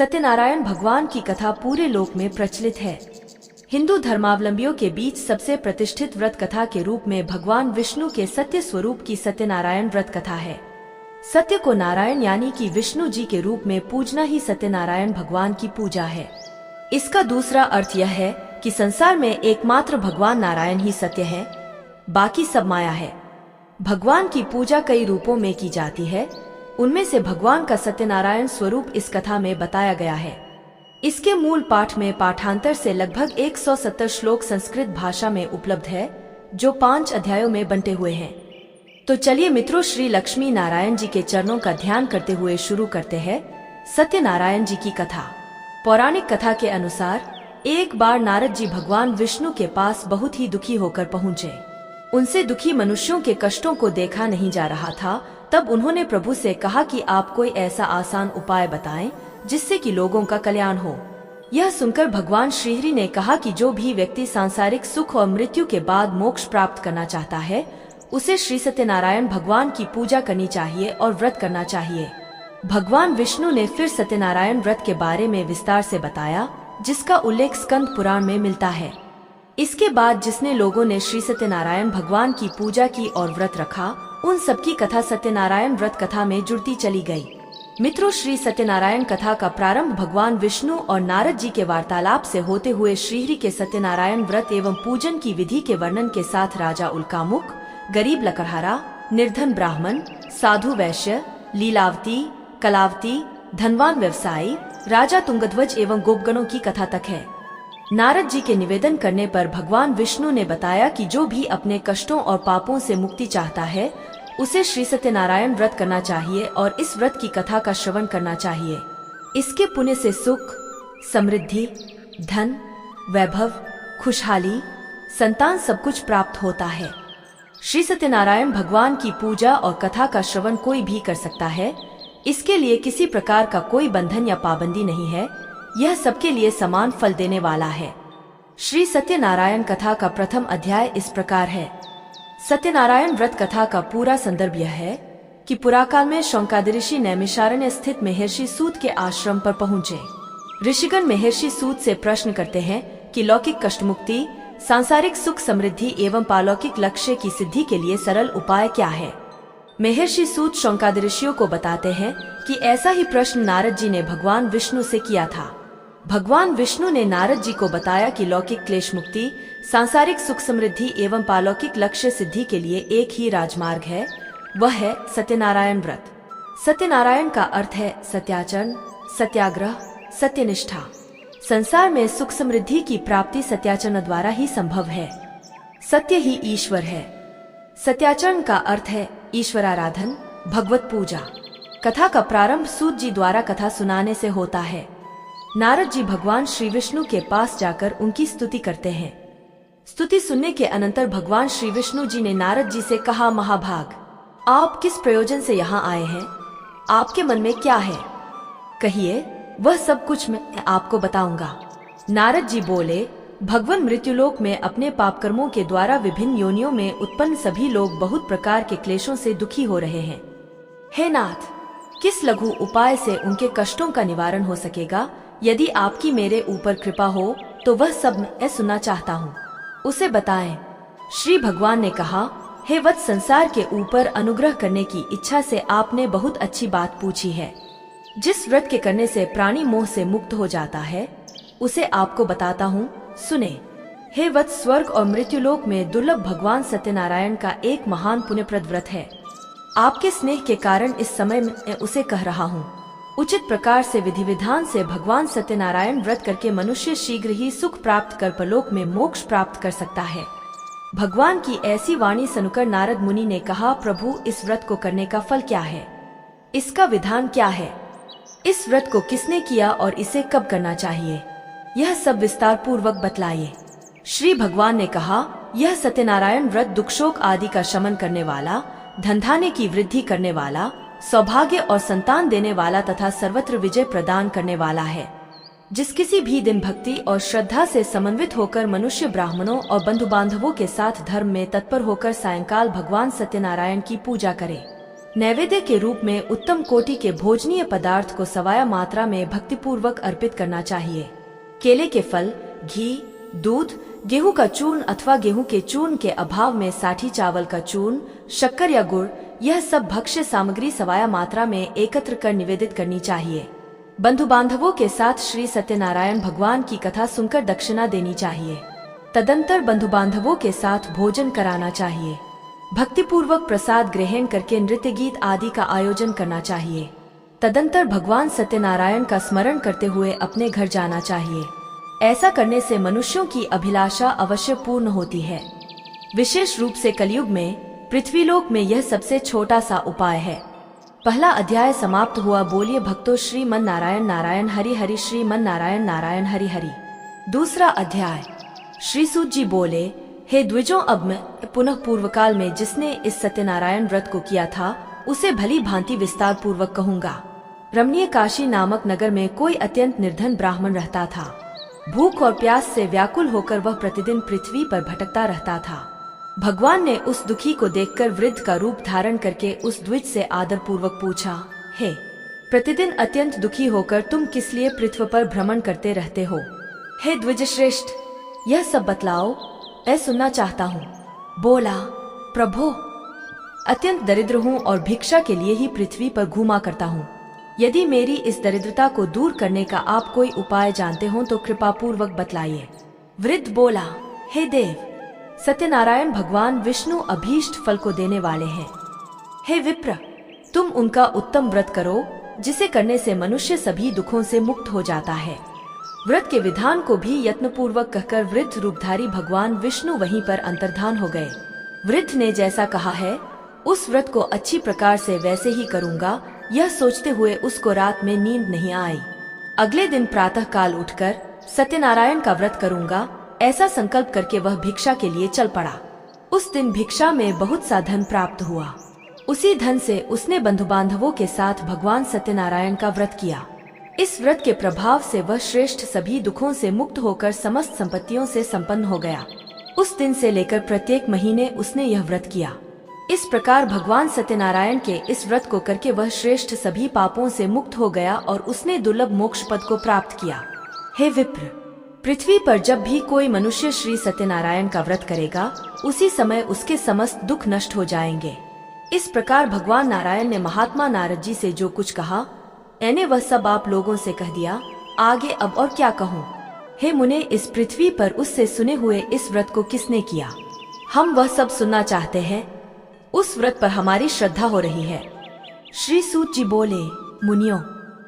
सत्यनारायण भगवान की कथा पूरे लोक में प्रचलित है। हिंदू धर्मावलंबियों के बीच सबसे प्रतिष्ठित व्रत कथा के रूप में भगवान विष्णु के सत्य स्वरूप की सत्यनारायण व्रत कथा है। सत्य को नारायण यानी कि विष्णु जी के रूप में पूजना ही सत्यनारायण भगवान की पूजा है। इसका दूसरा अर्थ यह है कि संसार में एकमात्र भगवान नारायण ही सत्य है, बाकी सब माया है। भगवान की पूजा कई रूपों में की जाती है, उनमें से भगवान का सत्यनारायण स्वरूप इस कथा में बताया गया है। इसके मूल पाठ में पाठांतर से लगभग 170 श्लोक संस्कृत भाषा में उपलब्ध है, जो 5 अध्यायों में बंटे हुए हैं। तो चलिए मित्रों, श्री लक्ष्मी नारायण जी के चरणों का ध्यान करते हुए शुरू करते हैं सत्यनारायण जी की कथा। पौराणिक कथा के अनुसार एक बार नारद जी भगवान विष्णु के पास बहुत ही दुखी होकर पहुँचे। उनसे दुखी मनुष्यों के कष्टों को देखा नहीं जा रहा था। तब उन्होंने प्रभु से कहा कि आप कोई ऐसा आसान उपाय बताएं जिससे कि लोगों का कल्याण हो। यह सुनकर भगवान श्रीहरि ने कहा कि जो भी व्यक्ति सांसारिक सुख और मृत्यु के बाद मोक्ष प्राप्त करना चाहता है, उसे श्री सत्यनारायण भगवान की पूजा करनी चाहिए और व्रत करना चाहिए। भगवान विष्णु ने फिर सत्यनारायण व्रत के बारे में विस्तार से बताया, जिसका उल्लेख स्कंद पुराण में मिलता है। इसके बाद जिसने लोगों ने श्री सत्यनारायण भगवान की पूजा की और व्रत रखा, उन सबकी कथा सत्यनारायण व्रत कथा में जुड़ती चली गई। मित्रों, श्री सत्यनारायण कथा का प्रारंभ भगवान विष्णु और नारद जी के वार्तालाप से होते हुए श्रीहरि के सत्यनारायण व्रत एवं पूजन की विधि के वर्णन के साथ राजा उल्कामुख, गरीब लकड़हारा, निर्धन ब्राह्मण, साधु वैश्य, लीलावती, कलावती, धनवान व्यवसायी, राजा तुंगध्वज एवं गोपगणों की कथा तक है। नारद जी के निवेदन करने पर भगवान विष्णु ने बताया कि जो भी अपने कष्टों और पापों से मुक्ति चाहता है, उसे श्री सत्यनारायण व्रत करना चाहिए और इस व्रत की कथा का श्रवण करना चाहिए। इसके पुण्य से सुख, समृद्धि, धन, वैभव, खुशहाली, संतान सब कुछ प्राप्त होता है। श्री सत्यनारायण भगवान की पूजा और कथा का श्रवण कोई भी कर सकता है। इसके लिए किसी प्रकार का कोई बंधन या पाबंदी नहीं है। यह सबके लिए समान फल देने वाला है। श्री सत्यनारायण कथा का प्रथम अध्याय इस प्रकार है। सत्यनारायण व्रत कथा का पूरा संदर्भ यह है कि पुराकाल में शौनकादि ऋषि नैमिषारण्य स्थित महर्षि सूत के आश्रम पर पहुँचे। ऋषिगण महर्षि सूत से प्रश्न करते हैं कि लौकिक कष्ट मुक्ति, सांसारिक सुख समृद्धि एवं पालौकिक लक्ष्य की सिद्धि के लिए सरल उपाय क्या है। महर्षि सूत शौनकादि ऋषियों को बताते हैं कि ऐसा ही प्रश्न नारद जी ने भगवान विष्णु से किया था। भगवान विष्णु ने नारद जी को बताया कि लौकिक क्लेश मुक्ति, सांसारिक सुख समृद्धि एवं पालौकिक लक्ष्य सिद्धि के लिए एक ही राजमार्ग है, वह है सत्यनारायण व्रत। सत्यनारायण का अर्थ है सत्याचरण, सत्याग्रह, सत्यनिष्ठा। संसार में सुख समृद्धि की प्राप्ति सत्याचरण द्वारा ही संभव है। सत्य ही ईश्वर है। सत्याचरण का अर्थ है ईश्वराराधन, भगवत पूजा। कथा का प्रारंभ सूत जी द्वारा कथा सुनाने से होता है। नारद जी भगवान श्री विष्णु के पास जाकर उनकी स्तुति करते हैं। स्तुति सुनने के अनंतर भगवान श्री विष्णु जी ने नारद जी से कहा, महाभाग, आप किस प्रयोजन से यहाँ आए हैं? आपके मन में क्या है? कहिए, वह सब कुछ मैं आपको बताऊंगा। नारद जी बोले, भगवान मृत्युलोक में अपने पाप कर्मों के द्वारा विभिन्न योनियों में उत्पन्न सभी लोग बहुत प्रकार के क्लेशों से दुखी हो रहे हैं। हे नाथ, किस लघु उपाय से उनके कष्टों का निवारण हो सकेगा? यदि आपकी मेरे ऊपर कृपा हो तो वह सब मैं सुनना चाहता हूँ, उसे बताएं। श्री भगवान ने कहा, हे वत्स, संसार के ऊपर अनुग्रह करने की इच्छा से आपने बहुत अच्छी बात पूछी है। जिस व्रत के करने से प्राणी मोह से मुक्त हो जाता है, उसे आपको बताता हूँ, सुने। हे वत्स, स्वर्ग और मृत्युलोक में दुर्लभ भगवान सत्यनारायण का एक महान पुण्यप्रद व्रत है। आपके स्नेह के कारण इस समय मैं उसे कह रहा हूँ। उचित प्रकार से विधि विधान से भगवान सत्यनारायण व्रत करके मनुष्य शीघ्र ही सुख प्राप्त कर परलोक में मोक्ष प्राप्त कर सकता है। भगवान की ऐसी वाणी सुनकर नारद मुनि ने कहा, प्रभु, इस व्रत को करने का फल क्या है? इसका विधान क्या है? इस व्रत को किसने किया और इसे कब करना चाहिए? यह सब विस्तार पूर्वक बतलाइए। श्री भगवान ने कहा, यह सत्यनारायण व्रत दुख शोक आदि का शमन करने वाला, धनधान्य की वृद्धि करने वाला, सौभाग्य और संतान देने वाला तथा सर्वत्र विजय प्रदान करने वाला है। जिस किसी भी दिन भक्ति और श्रद्धा से समन्वित होकर मनुष्य ब्राह्मणों और बंधु बांधवों के साथ धर्म में तत्पर होकर सायंकाल भगवान सत्यनारायण की पूजा करे, नैवेद्य के रूप में उत्तम कोटि के भोजनीय पदार्थ को सवाया मात्रा में भक्तिपूर्वक अर्पित करना चाहिए। केले के फल, घी, दूध, गेहूं का चूर्ण अथवा गेहूं के चूर्ण के अभाव में साठी चावल का चूर्ण, शक्कर या गुड़, यह सब भक्ष्य सामग्री सवाया मात्रा में एकत्र कर निवेदित करनी चाहिए। बंधु बांधवों के साथ श्री सत्यनारायण भगवान की कथा सुनकर दक्षिणा देनी चाहिए। तदंतर बंधु बांधवों के साथ भोजन कराना चाहिए। भक्तिपूर्वक प्रसाद ग्रहण करके नृत्य गीत आदि का आयोजन करना चाहिए। तदंतर भगवान सत्यनारायण का स्मरण करते हुए अपने घर जाना चाहिए। ऐसा करने से मनुष्यों की अभिलाषा अवश्य पूर्ण होती है। विशेष रूप से कलयुग में पृथ्वीलोक में यह सबसे छोटा सा उपाय है। पहला अध्याय समाप्त हुआ। बोलिए भक्तों श्रीमन नारायण नारायण हरि हरि, श्रीमन नारायण नारायण हरि हरि। दूसरा अध्याय। श्री सूत जी बोले, हे द्विजों, अब मैं पुनः पूर्व काल में जिसने इस सत्यनारायण व्रत को किया था उसे भली भांति विस्तार पूर्वक कहूँगा। रमणीय काशी नामक नगर में कोई अत्यंत निर्धन ब्राह्मण रहता था। भूख और प्यास से व्याकुल होकर वह प्रतिदिन पृथ्वी पर भटकता रहता था। भगवान ने उस दुखी को देखकर वृद्ध का रूप धारण करके उस द्विज से आदर पूर्वक पूछा, हे प्रतिदिन अत्यंत दुखी होकर तुम किस लिए पृथ्वी पर भ्रमण करते रहते हो? हे द्विज श्रेष्ठ, यह सब बतलाओ, मैं सुनना चाहता हूँ। बोला, प्रभो, अत्यंत दरिद्र हूँ और भिक्षा के लिए ही पृथ्वी पर घूमा करता हूँ। यदि मेरी इस दरिद्रता को दूर करने का आप कोई उपाय जानते हो तो कृपा पूर्वक बतलाइए। वृद्ध बोला, हे देव, सत्यनारायण भगवान विष्णु अभीष्ट फल को देने वाले हैं। हे विप्र, तुम उनका उत्तम व्रत करो जिसे करने से मनुष्य सभी दुखों से मुक्त हो जाता है। व्रत के विधान को भी यत्नपूर्वक कहकर वृद्ध रूपधारी भगवान विष्णु वहीं पर अंतर्धान हो गए। वृद्ध ने जैसा कहा है उस व्रत को अच्छी प्रकार से वैसे ही करूँगा, यह सोचते हुए उसको रात में नींद नहीं आई। अगले दिन प्रातः काल उठकर सत्यनारायण का व्रत करूँगा ऐसा संकल्प करके वह भिक्षा के लिए चल पड़ा। उस दिन भिक्षा में बहुत सा धन प्राप्त हुआ। उसी धन से उसने बंधु बांधवों के साथ भगवान सत्यनारायण का व्रत किया। इस व्रत के प्रभाव से वह श्रेष्ठ सभी दुखों से मुक्त होकर समस्त संपत्तियों से संपन्न हो गया। उस दिन से लेकर प्रत्येक महीने उसने यह व्रत किया। इस प्रकार भगवान सत्यनारायण के इस व्रत को करके वह श्रेष्ठ सभी पापों से मुक्त हो गया और उसने दुर्लभ मोक्ष पद को प्राप्त किया। हे विप्र, पृथ्वी पर जब भी कोई मनुष्य श्री सत्यनारायण का व्रत करेगा उसी समय उसके समस्त दुख नष्ट हो जाएंगे। इस प्रकार भगवान नारायण ने महात्मा नारद जी से जो कुछ कहा मैंने वह सब आप लोगों से कह दिया। आगे अब और क्या कहूँ? हे मुने, इस पृथ्वी पर उससे सुने हुए इस व्रत को किसने किया? हम वह सब सुनना चाहते हैं। उस व्रत पर हमारी श्रद्धा हो रही है। श्री सूत जी बोले, मुनियों,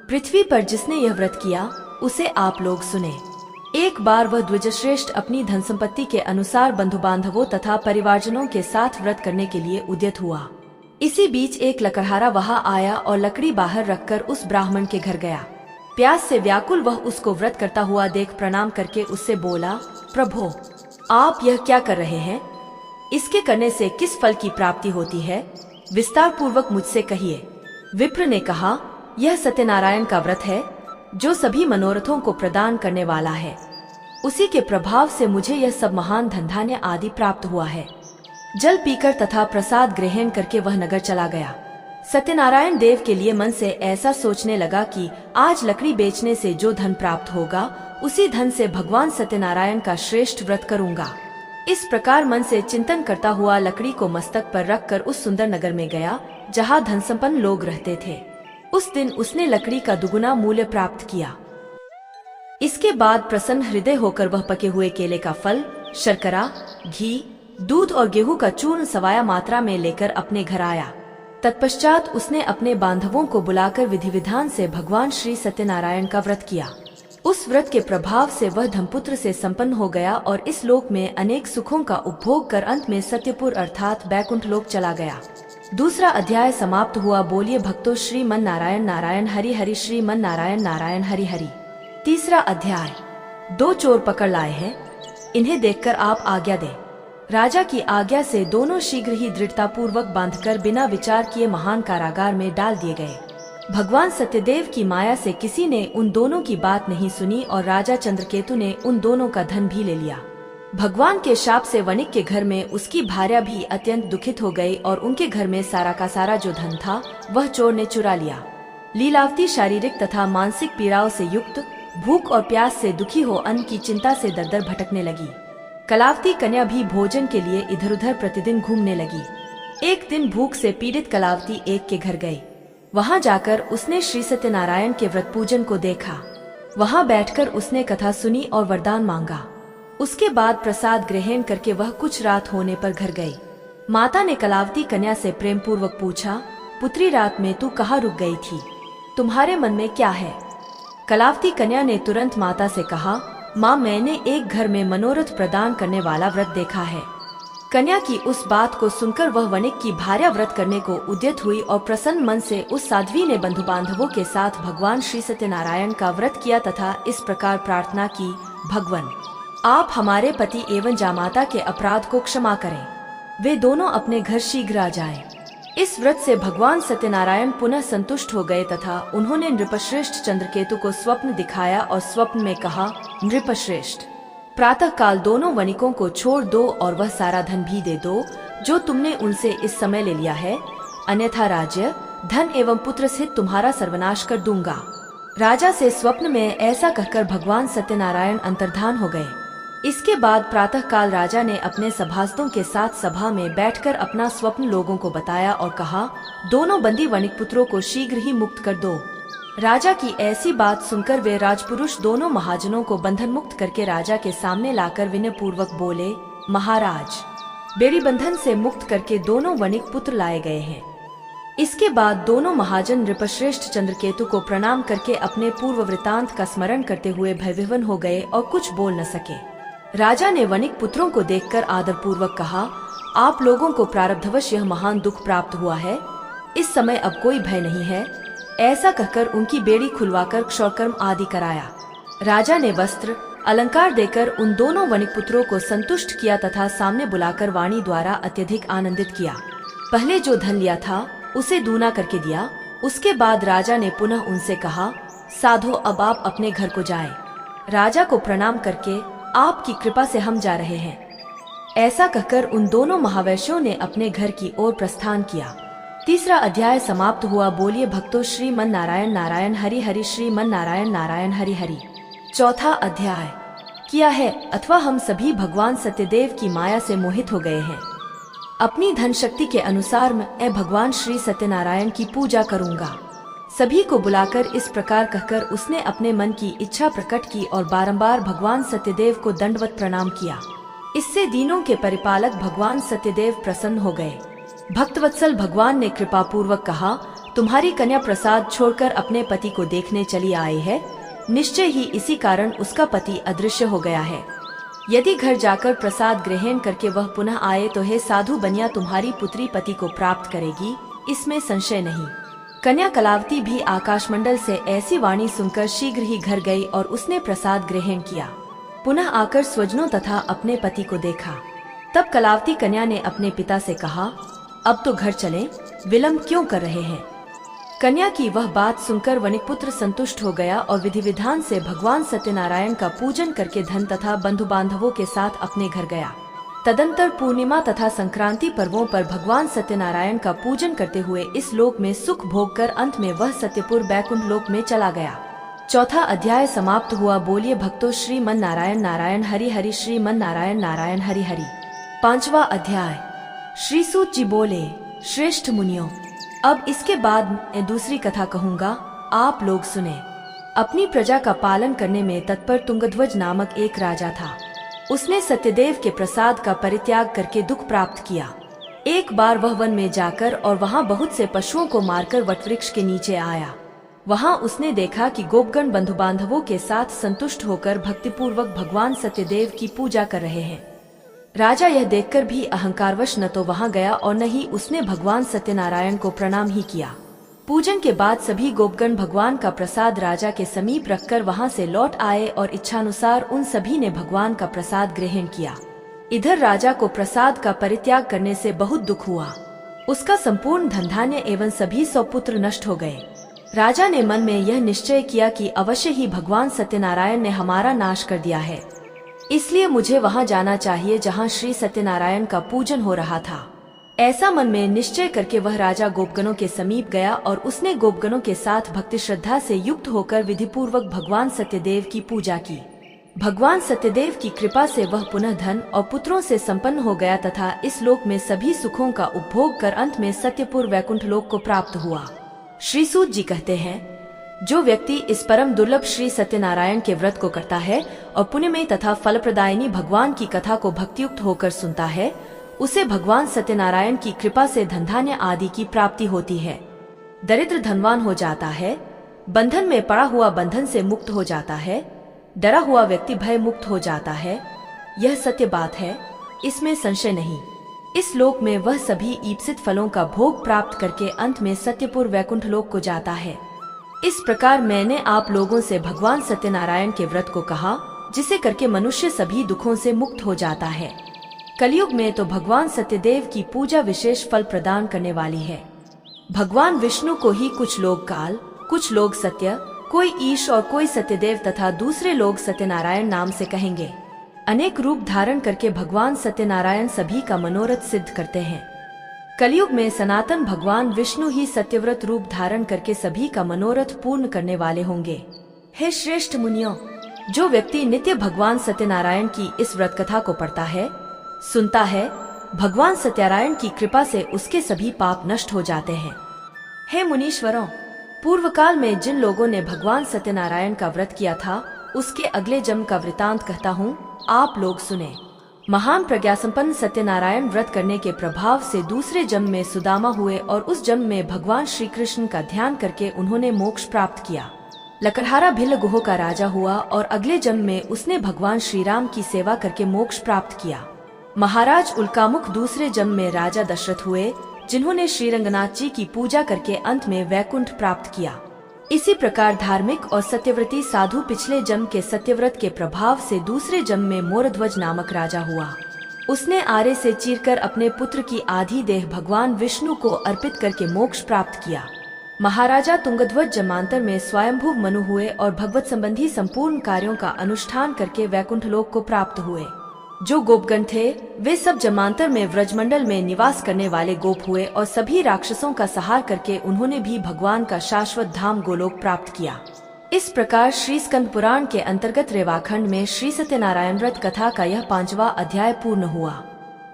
पृथ्वी पर जिसने यह व्रत किया उसे आप लोग सुने। एक बार वह द्विजश्रेष्ठ अपनी धन संपत्ति के अनुसार बंधु बांधवों तथा परिवारजनों के साथ व्रत करने के लिए उद्यत हुआ। इसी बीच एक लकड़हारा वहां आया और लकड़ी बाहर रखकर उस ब्राह्मण के घर गया। प्यास से व्याकुल वह उसको व्रत करता हुआ देख प्रणाम करके उससे बोला, प्रभो, आप यह क्या कर रहे हैं? इसके करने से किस फल की प्राप्ति होती है? विस्तार पूर्वक मुझसे कहिए। विप्र ने कहा, यह सत्यनारायण का व्रत है जो सभी मनोरथों को प्रदान करने वाला है। उसी के प्रभाव से मुझे यह सब महान धन धान्य आदि प्राप्त हुआ है। जल पीकर तथा प्रसाद ग्रहण करके वह नगर चला गया। सत्यनारायण देव के लिए मन से ऐसा सोचने लगा कि आज लकड़ी बेचने से जो धन प्राप्त होगा उसी धन से भगवान सत्यनारायण का श्रेष्ठ व्रत करूंगा। इस प्रकार मन से चिंतन करता हुआ लकड़ी को मस्तक पर रखकर उस सुंदर नगर में गया जहाँ धन संपन्न लोग रहते थे। उस दिन उसने लकड़ी का दुगुना मूल्य प्राप्त किया। इसके बाद प्रसन्न हृदय होकर वह पके हुए केले का फल, शर्करा, घी, दूध और गेहूं का चूर्ण सवाया मात्रा में लेकर अपने घर आया। तत्पश्चात उसने अपने बांधवों को बुलाकर विधि विधान से भगवान श्री सत्यनारायण का व्रत किया। उस व्रत के प्रभाव से वह धनपुत्र से संपन्न हो गया और इस लोक में अनेक सुखों का उपभोग कर अंत में सत्यपुर अर्थात बैकुंठ लोक चला गया। दूसरा अध्याय समाप्त हुआ। बोलिए भक्तों श्रीमन नारायण नारायण हरि हरि, श्रीमन नारायण नारायण हरि हरि। तीसरा अध्याय। दो चोर पकड़ लाए हैं, इन्हें देखकर आप आज्ञा दें। राजा की आज्ञा से दोनों शीघ्र ही दृढ़ता पूर्वक बांधकर बिना विचार किए महान कारागार में डाल दिए गए। भगवान सत्यदेव की माया से किसी ने उन दोनों की बात नहीं सुनी और राजा चंद्रकेतु ने उन दोनों का धन भी ले लिया। भगवान के शाप से वणिक के घर में उसकी भार्या भी अत्यंत दुखित हो गई और उनके घर में सारा का सारा जो धन था वह चोर ने चुरा लिया। लीलावती शारीरिक तथा मानसिक पीड़ाओं से युक्त, भूख और प्यास से दुखी हो अन्न की चिंता से दर दर भटकने लगी। कलावती कन्या भी भोजन के लिए इधर उधर प्रतिदिन घूमने लगी। एक दिन भूख से पीड़ित कलावती एक के घर गई। वहां जाकर उसने श्री सत्यनारायण के व्रत पूजन को देखा। वहां बैठकर उसने कथा सुनी और वरदान मांगा। उसके बाद प्रसाद ग्रहण करके वह कुछ रात होने पर घर गई। माता ने कलावती कन्या से प्रेम पूर्वक पूछा, पुत्री, रात में तू कहाँ रुक गई थी? तुम्हारे मन में क्या है? कलावती कन्या ने तुरंत माता से कहा, माँ, मैंने एक घर में मनोरथ प्रदान करने वाला व्रत देखा है। कन्या की उस बात को सुनकर वह वणिक की भार्या व्रत करने को उद्यत हुई और प्रसन्न मन से उस साध्वी ने बंधु बांधवों के साथ भगवान श्री सत्यनारायण का व्रत किया तथा इस प्रकार प्रार्थना की, भगवान, आप हमारे पति एवं जामाता के अपराध को क्षमा करें। वे दोनों अपने घर शीघ्र आ जाएं। इस व्रत से भगवान सत्यनारायण पुनः संतुष्ट हो गए तथा उन्होंने नृपश्रेष्ठ चंद्रकेतु को स्वप्न दिखाया और स्वप्न में कहा, नृपश्रेष्ठ, प्रातः काल दोनों वणिकों को छोड़ दो और वह सारा धन भी दे दो जो तुमने उनसे इस समय ले लिया है, अन्यथा राज्य, धन एवं पुत्र सहित तुम्हारा सर्वनाश कर दूंगा। राजा से स्वप्न में ऐसा कहकर भगवान सत्यनारायण अंतर्धान हो गए। इसके बाद प्रातः काल राजा ने अपने सभासदों के साथ सभा में बैठकर अपना स्वप्न लोगों को बताया और कहा, दोनों बंदी वणिक पुत्रों को शीघ्र ही मुक्त कर दो। राजा की ऐसी बात सुनकर वे राजपुरुष दोनों महाजनों को बंधन मुक्त करके राजा के सामने लाकर विनय पूर्वक बोले, महाराज, बेड़ी बंधन से मुक्त करके दोनों वणिक पुत्र लाए गए हैं। इसके बाद दोनों महाजन नृपश्रेष्ठ चंद्रकेतु को प्रणाम करके अपने पूर्व वृतांत का स्मरण करते हुए भयविह्वल हो गए और कुछ बोल न सके। राजा ने वणिक पुत्रों को देखकर आदर पूर्वक कहा, आप लोगों को प्रारब्धवश यह महान दुख प्राप्त हुआ है, इस समय अब कोई भय नहीं है। ऐसा कहकर उनकी बेड़ी खुलवाकर क्षौरकर्म आदि कराया। राजा ने वस्त्र अलंकार देकर उन दोनों वणिक पुत्रों को संतुष्ट किया तथा सामने बुलाकर वाणी द्वारा अत्यधिक आनंदित किया। पहले जो धन लिया था उसे दूना करके दिया। उसके बाद राजा ने पुनः उनसे कहा, साधो, अब आप अपने घर को जाएं। राजा को प्रणाम करके, आपकी कृपा से हम जा रहे हैं। ऐसा कहकर उन दोनों महावैश्यों ने अपने घर की ओर प्रस्थान किया। तीसरा अध्याय समाप्त हुआ। बोलिए भक्तों, श्रीमन नारायण नारायण हरि हरि, श्रीमन नारायण नारायण हरि हरि। चौथा अध्याय, किया है अथवा हम सभी भगवान सत्यदेव की माया से मोहित हो गए हैं। अपनी धन शक्ति के अनुसार मैं भगवान श्री सत्यनारायण की पूजा करूंगा। सभी को बुलाकर इस प्रकार कहकर उसने अपने मन की इच्छा प्रकट की और बारंबार भगवान सत्यदेव को दंडवत प्रणाम किया। इससे दीनों के परिपालक भगवान सत्यदेव प्रसन्न हो गए। भक्तवत्सल भगवान ने कृपा पूर्वक कहा, तुम्हारी कन्या प्रसाद छोड़कर अपने पति को देखने चली आई है। निश्चय ही इसी कारण उसका पति अदृश्य हो गया है। यदि घर जाकर प्रसाद ग्रहण करके वह पुनः आए तो हे साधु बनिया, तुम्हारी पुत्री पति को प्राप्त करेगी, इसमें संशय नहीं। कन्या कलावती भी आकाशमंडल से ऐसी वाणी सुनकर शीघ्र ही घर गई और उसने प्रसाद ग्रहण किया। पुनः आकर स्वजनों तथा अपने पति को देखा। तब कलावती कन्या ने अपने पिता से कहा, अब तो घर चलें, विलंब क्यों कर रहे हैं? कन्या की वह बात सुनकर वणिकपुत्र संतुष्ट हो गया और विधि विधान से भगवान सत्यनारायण का पूजन करके धन तथा बंधु बांधवों के साथ अपने घर गया। तदंतर पूर्णिमा तथा संक्रांति पर्वों पर भगवान सत्यनारायण का पूजन करते हुए इस लोक में सुख भोग कर अंत में वह सत्यपुर बैकुंठ लोक में चला गया। चौथा अध्याय समाप्त हुआ। बोलिए भक्तों, श्रीमन नारायण नारायण हरि हरि, श्रीमन नारायण नारायण हरि हरि। पांचवा अध्याय। श्री सूत जी बोले, श्रेष्ठ मुनियों, अब इसके बाद मैं दूसरी कथा कहूँगा, आप लोग सुने। अपनी प्रजा का पालन करने में तत्पर तुंगध्वज नामक एक राजा था। उसने सत्यदेव के प्रसाद का परित्याग करके दुख प्राप्त किया। एक बार वह वन में जाकर और वहाँ बहुत से पशुओं को मारकर वटवृक्ष के नीचे आया। वहाँ उसने देखा कि गोपगण बंधु बांधवों के साथ संतुष्ट होकर भक्तिपूर्वक भगवान सत्यदेव की पूजा कर रहे हैं। राजा यह देखकर भी अहंकारवश न तो वहाँ गया और न ही उसने भगवान सत्यनारायण को प्रणाम ही किया। पूजन के बाद सभी गोपगण भगवान का प्रसाद राजा के समीप रखकर वहां से लौट आए और इच्छानुसार उन सभी ने भगवान का प्रसाद ग्रहण किया। इधर राजा को प्रसाद का परित्याग करने से बहुत दुख हुआ। उसका संपूर्ण धनधान्य एवं सभी सौपुत्र नष्ट हो गए। राजा ने मन में यह निश्चय किया कि अवश्य ही भगवान सत्यनारायण ने हमारा नाश कर दिया है। इसलिए मुझे वहां जाना चाहिए जहां श्री सत्यनारायण का पूजन हो रहा था। ऐसा मन में निश्चय करके वह राजा गोपगणों के समीप गया और उसने गोपगणों के साथ भक्ति श्रद्धा से युक्त होकर विधिपूर्वक भगवान सत्यदेव की पूजा की। भगवान सत्यदेव की कृपा से वह पुनः धन और पुत्रों से संपन्न हो गया तथा इस लोक में सभी सुखों का उपभोग कर अंत में सत्यपुर वैकुंठ लोक को प्राप्त हुआ। श्री सूत जी कहते हैं, जो व्यक्ति इस परम दुर्लभ श्री सत्यनारायण के व्रत को करता है और पुण्यमय तथा फलप्रदायिनी भगवान की कथा को भक्तियुक्त होकर सुनता है, उसे भगवान सत्यनारायण की कृपा से धन धान्य आदि की प्राप्ति होती है। दरिद्र धनवान हो जाता है, बंधन में पड़ा हुआ बंधन से मुक्त हो जाता है, डरा हुआ व्यक्ति भय मुक्त हो जाता है। यह सत्य बात है, इसमें संशय नहीं। इस लोक में वह सभी ईप्सित फलों का भोग प्राप्त करके अंत में सत्यपुर वैकुंठ लोक को जाता है। इस प्रकार मैंने आप लोगों से भगवान सत्यनारायण के व्रत को कहा, जिसे करके मनुष्य सभी दुखों से मुक्त हो जाता है। कलयुग में तो भगवान सत्यदेव की पूजा विशेष फल प्रदान करने वाली है। भगवान विष्णु को ही कुछ लोग काल, कुछ लोग सत्य, कोई ईश और कोई सत्यदेव तथा दूसरे लोग सत्यनारायण नाम से कहेंगे। अनेक रूप धारण करके भगवान सत्यनारायण सभी का मनोरथ सिद्ध करते हैं। कलयुग में सनातन भगवान विष्णु ही सत्यव्रत रूप धारण करके सभी का मनोरथ पूर्ण करने वाले होंगे। हे श्रेष्ठ मुनियों, जो व्यक्ति नित्य भगवान सत्यनारायण की इस व्रत कथा को पढ़ता है, सुनता है, भगवान सत्यनारायण की कृपा से उसके सभी पाप नष्ट हो जाते हैं। हे मुनीश्वरों, पूर्व काल में जिन लोगों ने भगवान सत्यनारायण का व्रत किया था, उसके अगले जन्म का वृतांत कहता हूँ, आप लोग सुने। महान प्रज्ञा संपन्न सत्यनारायण व्रत करने के प्रभाव से दूसरे जन्म में सुदामा हुए और उस जन्म में भगवान श्री कृष्ण का ध्यान करके उन्होंने मोक्ष प्राप्त किया। लकड़हारा भिल्ल गुहो का राजा हुआ और अगले जन्म में उसने भगवान श्री राम की सेवा करके मोक्ष प्राप्त किया। महाराज उल्कामुख दूसरे जन्म में राजा दशरथ हुए, जिन्होंने श्री रंगनाथ जी की पूजा करके अंत में वैकुंठ प्राप्त किया। इसी प्रकार धार्मिक और सत्यव्रती साधु पिछले जन्म के सत्यव्रत के प्रभाव से दूसरे जन्म में मोरध्वज नामक राजा हुआ। उसने आरे से चीरकर अपने पुत्र की आधी देह भगवान विष्णु को अर्पित करके मोक्ष प्राप्त किया। महाराजा तुंगध्वज जन्मांतर में स्वयंभुव मनु हुए और भगवत संबंधी संपूर्ण कार्यों का अनुष्ठान करके वैकुंठ लोक को प्राप्त हुए। जो गोपगण थे, वे सब जन्मांतर में व्रजमंडल में निवास करने वाले गोप हुए और सभी राक्षसों का संहार करके उन्होंने भी भगवान का शाश्वत धाम गोलोक प्राप्त किया। इस प्रकार श्री स्कंद पुराण के अंतर्गत रेवाखंड में श्री सत्यनारायण व्रत कथा का यह 5वां अध्याय पूर्ण हुआ।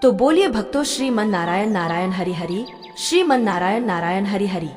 तो बोलिए भक्तों, श्रीमन नारायण नारायण हरि हरि, श्रीमन नारायण नारायण हरि हरि।